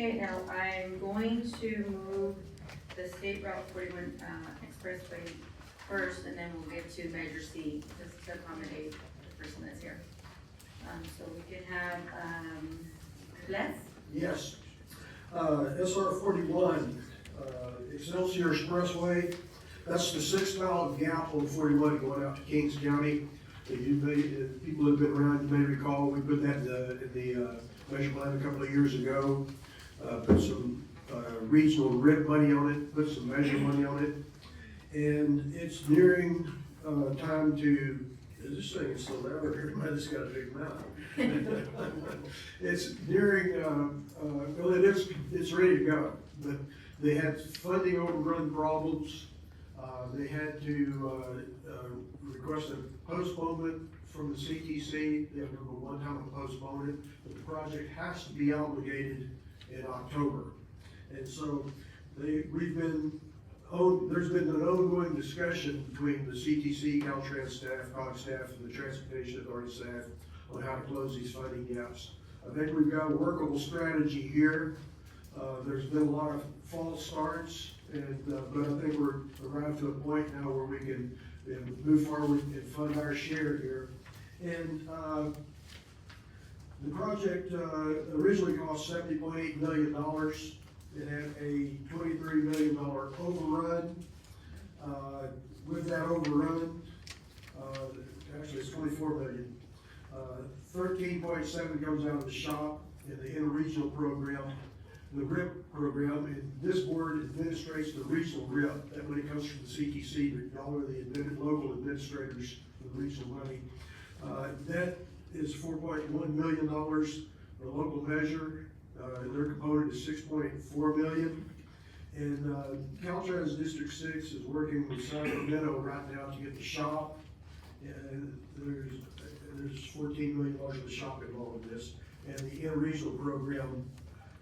Okay, now I'm going to move the State Route 41 Expressway first, and then we'll get to Measure C, just to accommodate the person that's here. So we can have, Les? Yes. SR 41, Excelsior Expressway, that's the 6-mile gap on 41 going out to Kings County. People who've been around, you may recall, we put that in the measure plan a couple of years ago. Put some regional RIP money on it, put some measure money on it. And it's nearing time to, this thing is still there, everybody just got a big mouth. It's nearing, well, it's ready to go, but they had funding overrun problems. They had to request a postponement from the CTC. They have to go one time to postpone it, but the project has to be obligated in October. And so there's been an ongoing discussion between the CTC, Caltrans staff, COG staff, and the Transportation Authority staff on how to close these funding gaps. I think we've got a workable strategy here. There's been a lot of false starts, and but I think we're arrived to a point now where we can move forward and fund our share here. And the project originally cost $70.8 million. It had a $23 million overrun. With that overrun, actually it's $24 million. 13.7 comes out of the shop in the interregional program, the RIP program, and this board administrates the regional RIP. That money comes from the CTC, y'all are the local administrators for the regional money. That is $4.1 million, the local measure. Their component is $6.4 million. And Caltrans District 6 is working with Sacramento right now to get the shop. And there's $14 million of the shop involved in this. And the interregional program,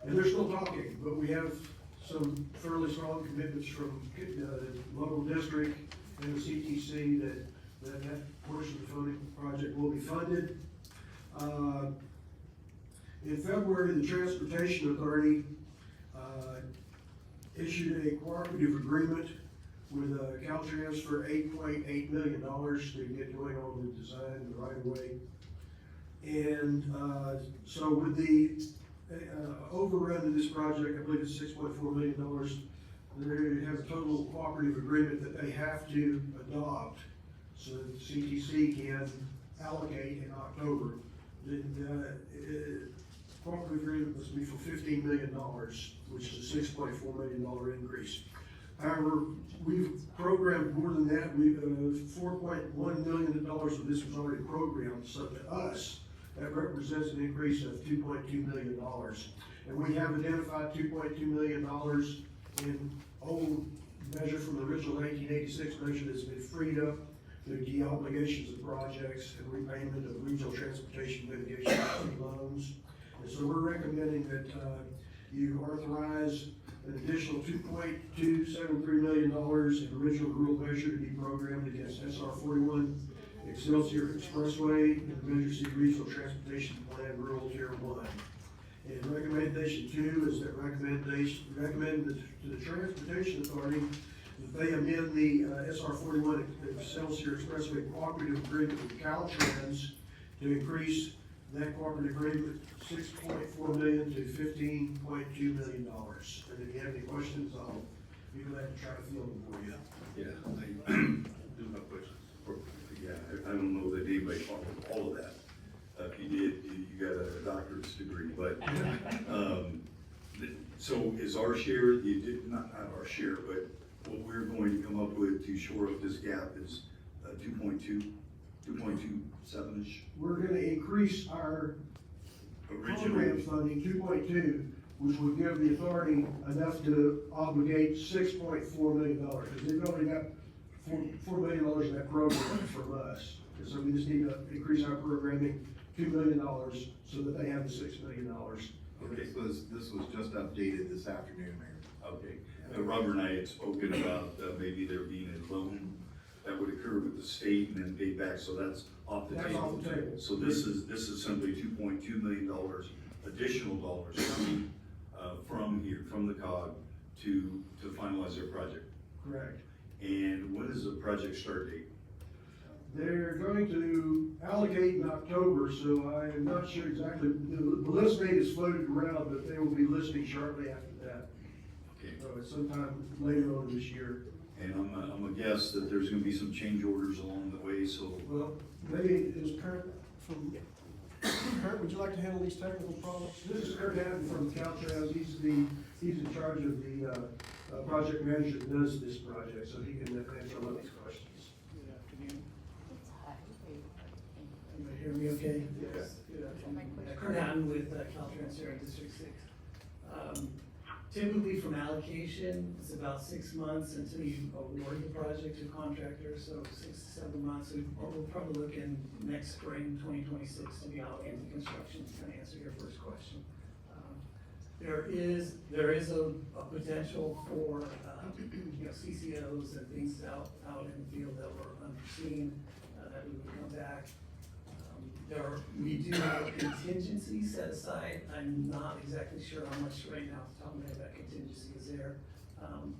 and they're still talking, but we have some fairly strong commitments from the local district and the CTC that portion of the funding project will be funded. In February, the Transportation Authority issued a cooperative agreement with Caltrans for $8.8 million to get going on the design and the right of way. And so with the overrun of this project, I believe it's $6.4 million, they have a total cooperative agreement that they have to adopt so that the CTC can allocate in October. The cooperative agreement must be for $15 million, which is a $6.4 million increase. However, we've programmed more than that. We've $4.1 million of this was already programmed, so to us, that represents an increase of $2.2 million. And we have identified $2.2 million in old measure from the original 1986 measure that's been freed up through de-obligations of projects and repayment of regional transportation mitigation loans. And so we're recommending that you authorize an additional $2.273 million in original rural measure to be programmed against SR 41 Excelsior Expressway and the Measure C Regional Transportation Plan Rural Tier 1. And recommendation 2 is that recommend to the Transportation Authority that they amend the SR 41 Excelsior Expressway Cooperative Agreement with Caltrans to increase that cooperative agreement $6.4 million to $15.2 million. And if you have any questions, I'll be glad to try to field them for you. Yeah, I do have questions. Yeah, I don't know that anybody followed all of that. If you did, you got a doctorate degree, but, so is our share, you did, not our share, but what we're going to come up with to shore up this gap is 2.27-ish? We're gonna increase our program funding 2.2, which would give the authority enough to obligate $6.4 million, because they've already got $4 million in that program from us. And so we just need to increase our programming $2 million so that they have the $6 million. Okay, so this was just updated this afternoon, Mayor. Okay, Robert and I had spoken about maybe there being a loan that would occur with the state and then paid back, so that's off the table. That's off the table. So this is simply $2.2 million additional dollars coming from here, from the COG, to finalize their project. Correct. And when is the project start date? They're going to allocate in October, so I am not sure exactly, the list date is floated around, but they will be listing shortly after that. Okay. So it's sometime later on this year. And I'm a guess that there's gonna be some change orders along the way, so. Well, maybe is Kurt Kurt, would you like to handle these technical problems? This is Kurt Haddon from Caltrans. He's in charge of the, project manager that does this project, so he can answer a lot of these questions. Good afternoon. Everybody hear me okay? Yes. Good afternoon. Kurt Hatton with Caltrans here in District 6. Typically from allocation, it's about 6 months until you award the project to a contractor, so 6 to 7 months. We're probably looking next spring, 2026, to be out into construction, to kind of answer your first question. There is a potential for, CCOs and things out in the field that were unforeseen, that we would come back. We do have a contingency set aside. I'm not exactly sure how much right now, off the top of my head, that contingency is there.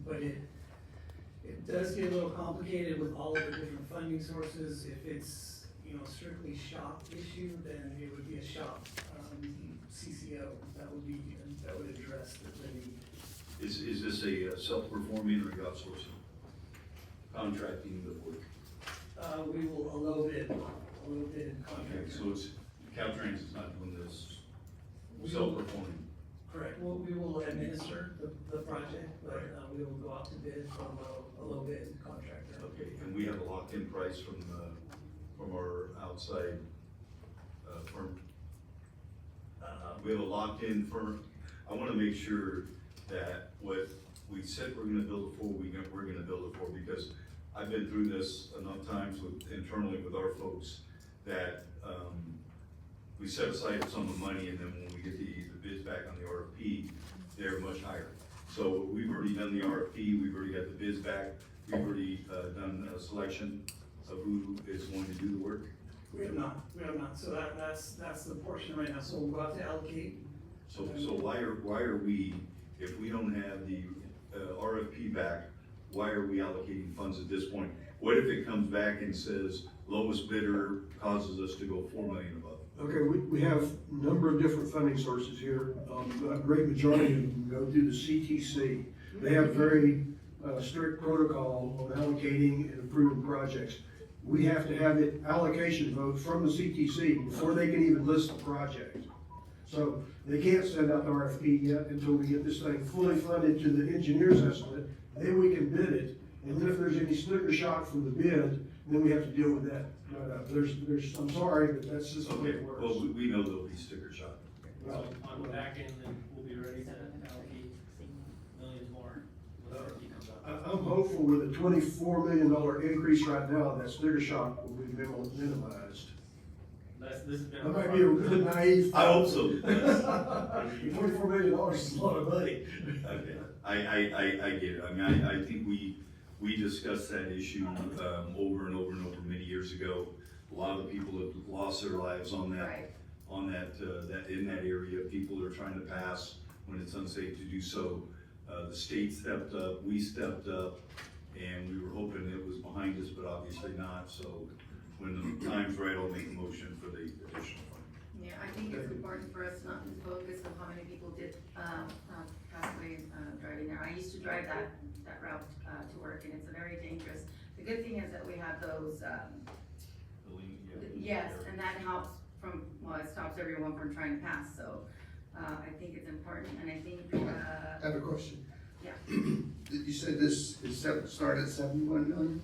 But it does get a little complicated with all of the different funding sources. If it's, strictly shop issue, then it would be a shop, CCO, that would address the need. Is this a self-performing or outsourcing? Contracting the work? We will a little bit Okay, contract. so it's, Caltrans is not doing this We will- self-performing? Correct, we will administer the project, but we will go out to bid from a low bid contractor. Okay, and we have a locked-in price from our outside firm? We have a locked-in firm. I wanna make sure that what we said we're gonna build it for, we're gonna build it for, because I've been through this enough times internally with our folks that, we set aside some of the money, and then when we get the bids back on the RFP, they're much higher. So we've already done the RFP, we've already got the bids back, we've already, done a selection of who is going to do the work. We have not, so that's the portion right now, so we'll go out to allocate. So why are we, if we don't have the, RFP back, why are we allocating funds at this point? What if it comes back and says lowest bidder causes us to go 4 million above? Okay, we have a number of different funding sources here. A great majority of them go through the CTC. They have very strict protocol on allocating and approving projects. We have to have it allocation vote from the CTC before they can even list the project. So they can't send out the RFP yet until we get this thing fully funded to the engineer's estimate. Then we can bid it, and then if there's any sticker shock from the bid, then we have to deal with that. I'm sorry, but that's just the way Okay, it works. well, we know there'll be sticker shock. Well, On the back end, then we'll be ready to allocate millions more when the RFP comes out. I'm hopeful with a $24 million increase right now, that sticker shock will be minimized. This has been. That might be a really naive. I hope so. $24 million is a lot of money. Okay, I get it. I mean, I think we discussed that issue, over and over and over many years ago. A lot of the people have lost their lives on that, Right. in that area. People are trying to pass when it's unsafe to do so. The state stepped up, we stepped up, and we were hoping it was behind us, but obviously not. So when the time's right, I'll make a motion for the additional funding. Yeah, I think it's important for us not to focus on how many people did, pass away, driving there. I used to drive that route, to work, and it's a very dangerous. The good thing is that we have those, yes, and that helps it stops everyone from trying to pass, so, I think it's important, and I think, I have a question. yeah. You said this started at 71 million?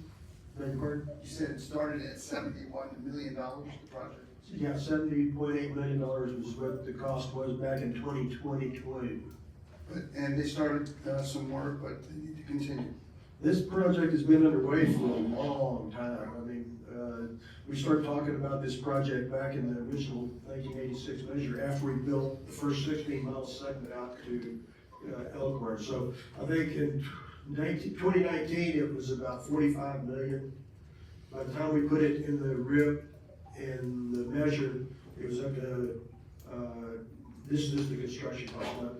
Beg your pardon? You said it started at $71 million, the project? Yeah, $70.8 million was what the cost was back in 2020. And they started some work, but they need to continue. This project has been underway for a long time. I mean, we started talking about this project back in the original 1986 measure after we built the first 16-mile segment out to Elkhorn. So I think in 2019, it was about 45 million. By the time we put it in the RIP and the measure, it was up to this is the construction cost, not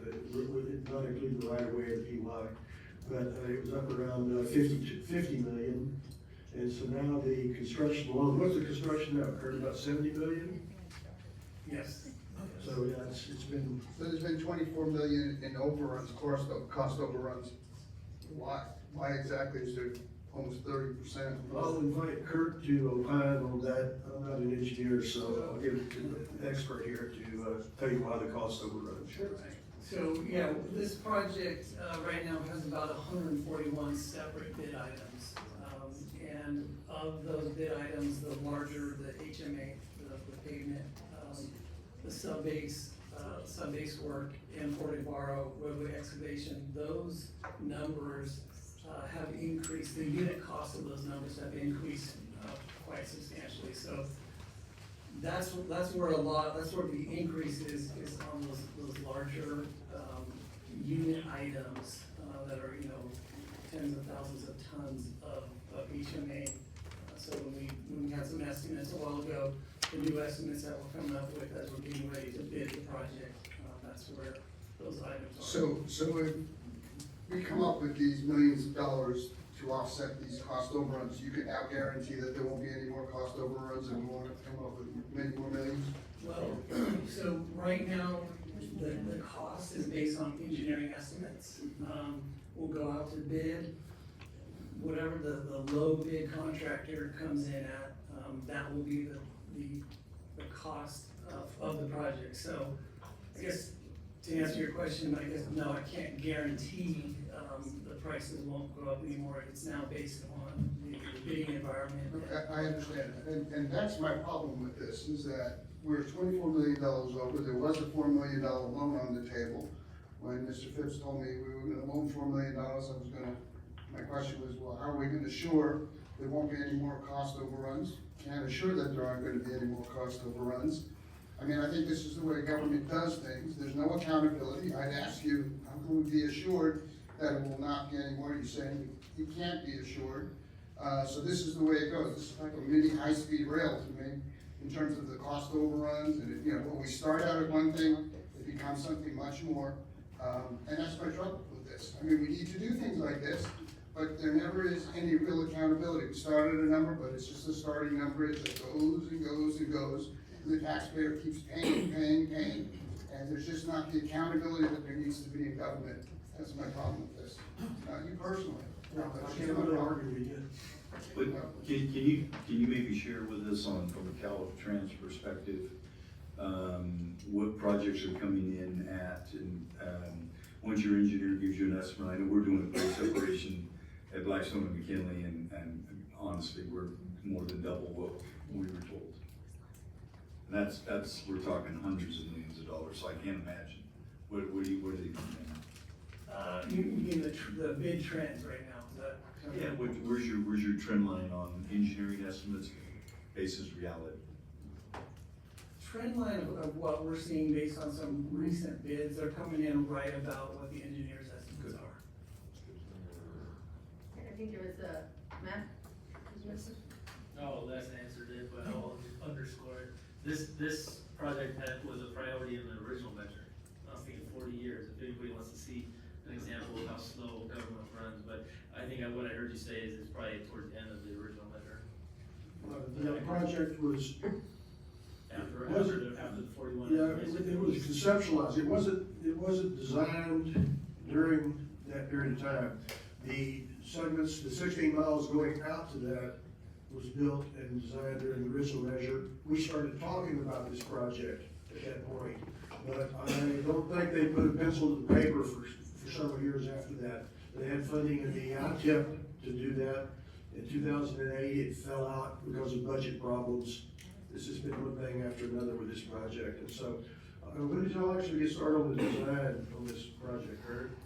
including the right of way or the PY. But it was up around 50 million. And so now the construction, well, what's the construction now, Kurt, about 70 million? Yes. So, yeah, it's been, So there's been 24 million in overruns, cost overruns. Why exactly is there almost 30%? I'll invite Kurt to opine on that. I'm not an engineer, so I'll give it to the expert here to tell you why the cost overrun. Sure. So, yeah, this project, right now has about 141 separate bid items. And of those bid items, the larger the HMA, the pavement, the sub-base work, imported borrow, roadway excavation, those numbers have increased, the unit cost of those numbers have increased quite substantially. So that's where the increase is on those larger unit items that are, tens of thousands of tons of HMA. So when we had some estimates a while ago, the new estimates that we're coming up with as we're getting ready to bid the project, that's where those items are. So if we come up with these millions of dollars to offset these cost overruns, you can now guarantee that there won't be any more cost overruns and we won't have to come up with many more millions? Well, so right now, the cost is based on engineering estimates. We'll go out to bid, whatever the low bid contractor comes in at, that will be the cost of the project. So I guess to answer your question, I guess, no, I can't guarantee, the prices won't go up anymore. It's now based on the bidding environment. I understand, and that's my problem with this, is that we're $24 million over. There was a $4 million loan on the table. When Mr. Phipps told me we were gonna loan $4 million, my question was, well, how are we gonna assure there won't be any more cost overruns? Can't assure that there aren't gonna be any more cost overruns. I mean, I think this is the way government does things. There's no accountability. I'd ask you, how can we be assured that it will not be any more? You're saying you can't be assured. So this is the way it goes. This is like a mini high-speed rail to me in terms of the cost overruns. And when we start out at one thing, it becomes something much more. And that's my trouble with this. I mean, we need to do things like this, but there never is any real accountability. We started a number, but it's just a starting number that goes and goes and goes. And the taxpayer keeps paying. And there's just not the accountability that there needs to be in government. That's my problem with this. Not you personally. I can't really argue with you. But can you maybe share with us from a Caltrans perspective, what projects are coming in at, and, once your engineer gives you an estimate, I know we're doing a big separation at Blackstone and McKinley, and honestly, we're more than double what we were told. And that's, we're talking hundreds of millions of dollars, so I can't imagine. What are they coming in at? You mean the bid trends right now, is that? Yeah, where's your trend line on engineering estimates basis reality? Trend line of what we're seeing based on some recent bids, they're coming in right about what the engineer's estimates are. I think it was, Matt? No, Les answered it, but I'll underscore it. This project was a priority in the original measure. I was thinking 40 years, if anybody wants to see an example of how slow government runs, but I think what I heard you say is it's probably towards the end of the original measure. The project was, After the 41. yeah, it was conceptualized. It wasn't designed during that period of time. The segments, the 16 miles going out to that was built and designed during the original measure. We started talking about this project at that point, but I don't think they put a pencil to the paper for several years after that. They had funding in the ITIP to do that. In 2008, it fell out because of budget problems. This has been one thing after another with this project. And so, when did y'all actually get started on the design on this project, Kurt?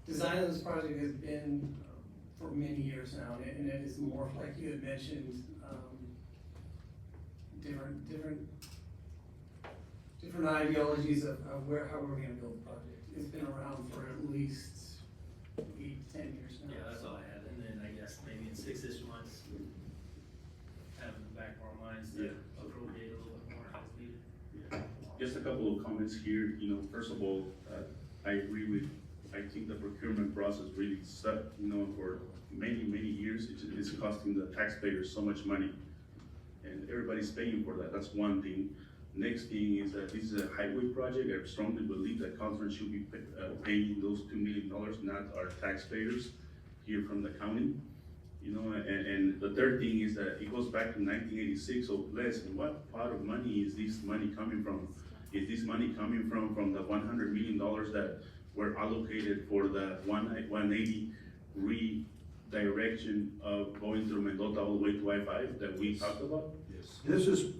Design of this project has been for many years now, and it is more, like you had mentioned, different ideologies of how we're gonna build the project. It's been around for at least 8 to 10 years now. Yeah, that's all I had, and then I guess maybe in 6-ish months, have in the back of our minds to appropriate a little bit more. Just a couple of comments here, you know, first of all, I agree with, I think the procurement process really sucked, you know, for many, many years. It's costing the taxpayers so much money. And everybody's paying for that, that's one thing. Next thing is that this is a highway project. I strongly believe that Conference should be paying those $2 million, not our taxpayers here from the county. You know, and the third thing is that it goes back to 1986, so Les, what part of money is this money coming from? Is this money coming from the $100 million that were allocated for the 180 redirection of going through Mendota all the way to I-5 that we talked about? Yes. This is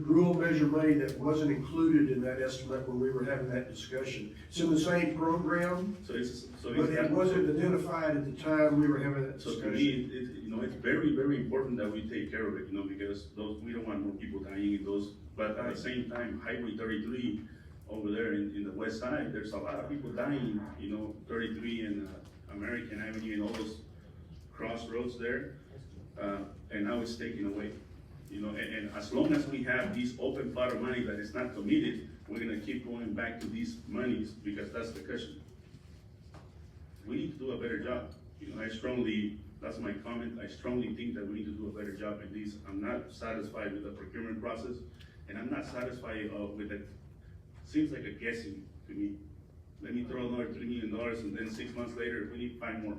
rural measure money that wasn't included in that estimate when we were having that discussion. It's in the same program, So it's but it wasn't identified at the time we were having that So to discussion. me, you know, it's very, very important that we take care of it, you know, because we don't want more people dying in those, but at the same time, Highway 33 over there in the west side, there's a lot of people dying, you know, 33 and American Avenue and all those crossroads there, and now it's taken away. You know, and as long as we have this open pot of money that is not committed, we're gonna keep going back to these monies because that's the cushion. We need to do a better job. You know, that's my comment, I strongly think that we need to do a better job at this. I'm not satisfied with the procurement process, and I'm not satisfied with it. Seems like a guessing to me. Let me throw another $3 million and then 6 months later, we need 5 more.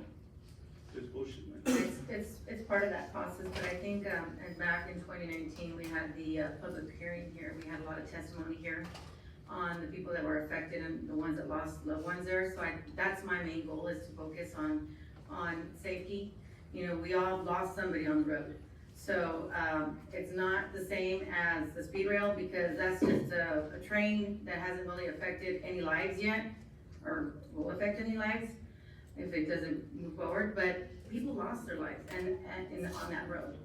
It's bullshit, man. It's part of that process, but I think, and back in 2019, we had the public hearing here, we had a lot of testimony here on the people that were affected and the ones that lost loved ones there, so that's my main goal, is to focus on safety. You know, we all lost somebody on the road, so, it's not the same as the speed rail, because that's just a train that hasn't really affected any lives yet, or will affect any lives if it doesn't move forward, but people lost their lives on that road.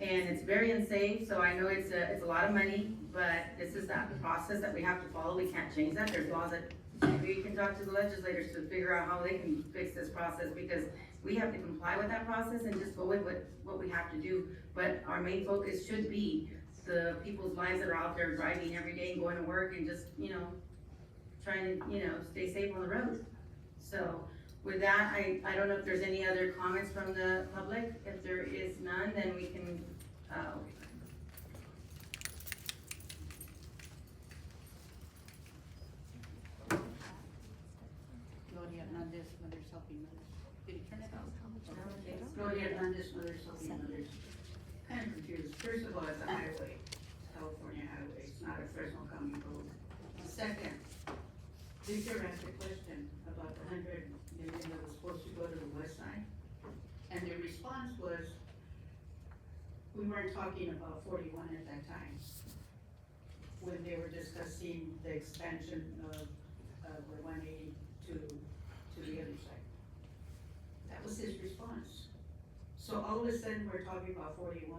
And it's very unsafe, so I know it's a lot of money, but this is the process that we have to follow. We can't change that. There's laws that we can talk to the legislators to figure out how they can fix this process, because we have to comply with that process and just go with what we have to do. But our main focus should be the people's lives that are out there driving every day and going to work and just, you know, trying to, you know, stay safe on the road. So, with that, I don't know if there's any other comments from the public. If there is none, then we can, Gloria Hernandez, Mothers Helping Mothers. Did you turn it on? Gloria Hernandez, Mothers Helping Mothers. Kind of confused. First of all, it's a highway, California highway, it's not a Fresno County road. Second, Victor asked a question about the $100 million that was supposed to go to the west side. And the response was, we weren't talking about 41 at that time, when they were discussing the expansion of the 180 to the other side. That was his response. So all of a sudden, we're talking about 41,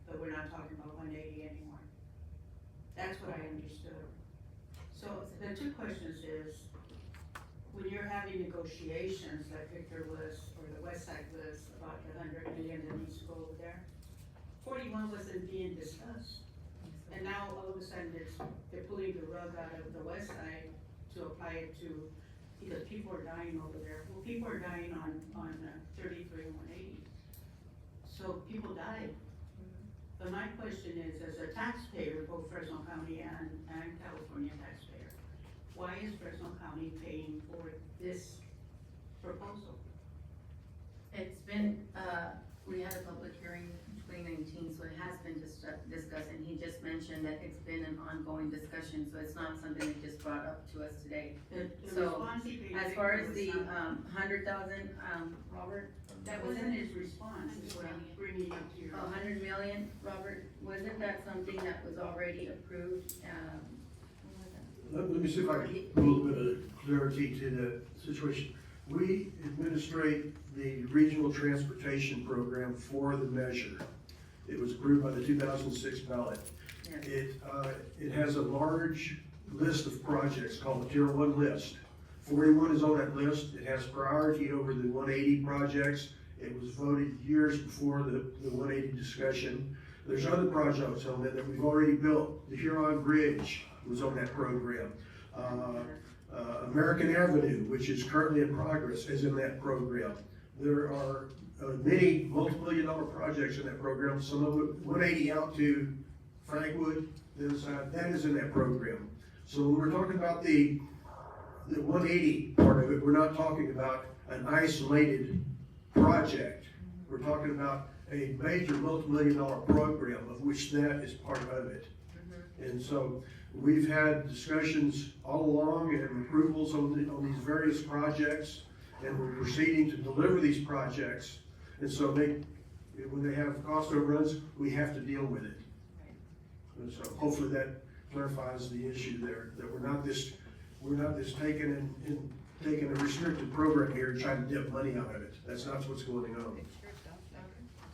but we're not talking about 180 anymore. That's what I understood. So the two questions is, when you're having negotiations like Victor was, or the west side was, about the $100 million that needs to go over there, 41 wasn't being discussed. And now all of a sudden, they're pulling the rug out of the west side to apply it to, because people are dying over there. Well, people are dying on 33 and 180. So people died. But my question is, as a taxpayer, both Fresno County and California taxpayer, why is Fresno County paying for this proposal? it's been, we had a public hearing in 2019, so it has been discussed, and he just mentioned that it's been an ongoing discussion, so it's not something that just brought up to us today. The So, response he gave As far Victor as the, was not- 100,000, Robert, That wasn't his response, is what I'm bringing up to your. 100 million, Robert, wasn't that something that was already approved, what was that? Let me see if I can put a little bit of clarity to the situation. We administrate the regional transportation program for the measure. It was approved by the 2006 ballot. Yeah. It has a large list of projects called the Tier 1 list. 41 is on that list. It has priority over the 180 projects. It was voted years before the 180 discussion. There's other projects on there that we've already built. The Huron Bridge was on that program. American Avenue, which is currently in progress, is in that program. There are many multi-million-dollar projects in that program. Some of it, 180 out to Frankwood, the other side, that is in that program. So when we're talking about the 180 part of it, we're not talking about an isolated project. We're talking about a major multi-million-dollar program, of which that is part of it. And so we've had discussions all along and approvals on these various projects, and we're proceeding to deliver these projects. And so when they have cost overruns, we have to deal with it. And so hopefully that clarifies the issue there, that we're not just taking a restricted program here and trying to dip money out of it. That's not what's going on.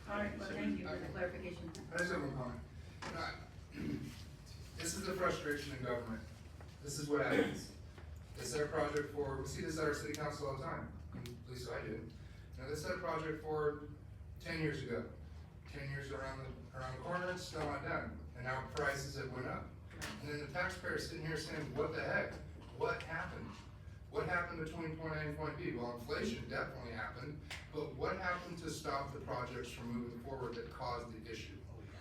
All right, well, thank you for the clarification. I just have one comment. This is the frustration in government. This is what happens. They set a project for, we see this at our city council all the time, at least I do. Now, they set a project for 10 years ago. 10 years around the corner, it's still not done. And now prices have went up. And then the taxpayer's sitting here saying, what the heck? What happened? What happened between point A and point B? Well, inflation definitely happened, but what happened to stop the projects from moving forward that caused the issue?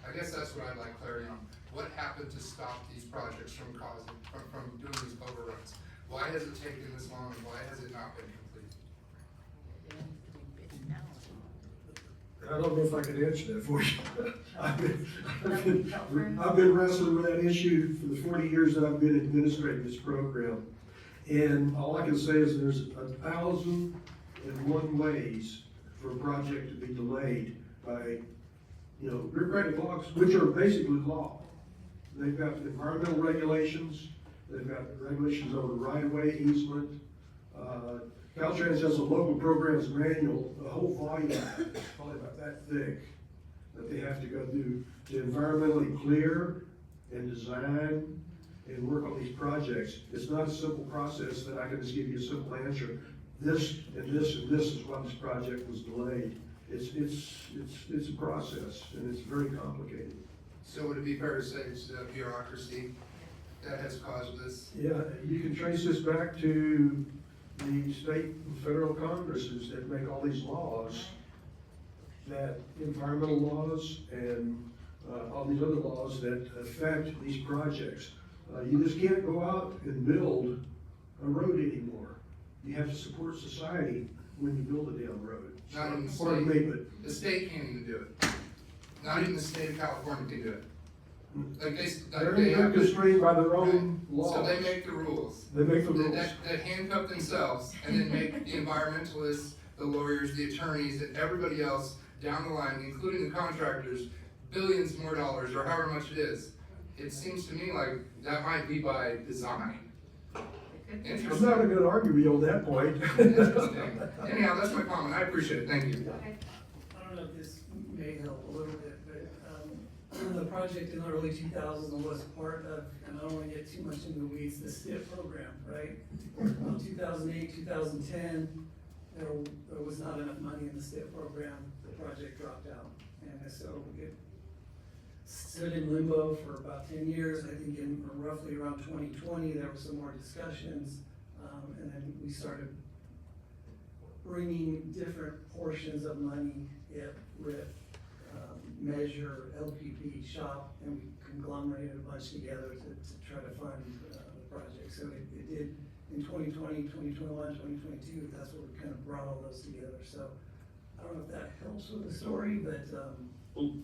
I guess that's what I'd like clarity on. What happened to stop these projects from doing these overruns? Why has it taken this long and why has it not been complete? I don't know if I can answer that for you. I've been wrestling with that issue for the 40 years that I've been administrating this program. And all I can say is there's 1,001 ways for a project to be delayed by, bureaucratic laws, which are basically law. They've got environmental regulations, they've got regulations over right-of-way easement. Caltrans has a local programs manual, the whole volume is probably about that thick, that they have to go through to environmentally clear and design and work on these projects. It's not a simple process that I can just give you a simple answer. This and this and this is why this project was delayed. It's a process and it's very complicated. So would it be fair to say it's the bureaucracy that has caused this? Yeah, you can trace this back to the state and federal congresses that make all these laws, that environmental laws and all these other laws that affect these projects. You just can't go out and build a road anymore. You have to support society when you build a damn road. Not even the Pardon state. me, but The state can't even do it. Not even the state of California can do it. they're constrained by their own laws. So they make the rules. They make the rules. That handcuff themselves and then make the environmentalists, the lawyers, the attorneys, and everybody else down the line, including the contractors, billions more dollars or however much it is. It seems to me like that might be by design. I'm Interesting. not gonna argue with you on that point. Interesting. Anyhow, that's my comment. I appreciate it. Thank you. I don't know if this may help a little bit, but the project in the early 2000s was part of, and I don't want to get too much into the weeds, the STIP program, right? 2008, 2010, there was not enough money in the STIP program, the project dropped out. And so it stood in limbo for about 10 years. I think in roughly around 2020, there were some more discussions, and then we started bringing different portions of money with Measure, LPP, SHOP, and we conglomerated a bunch together to try to fund the project. So it did in 2020, 2021, 2022, that's what we kind of brought all those together. So I don't know if that helps with the story, but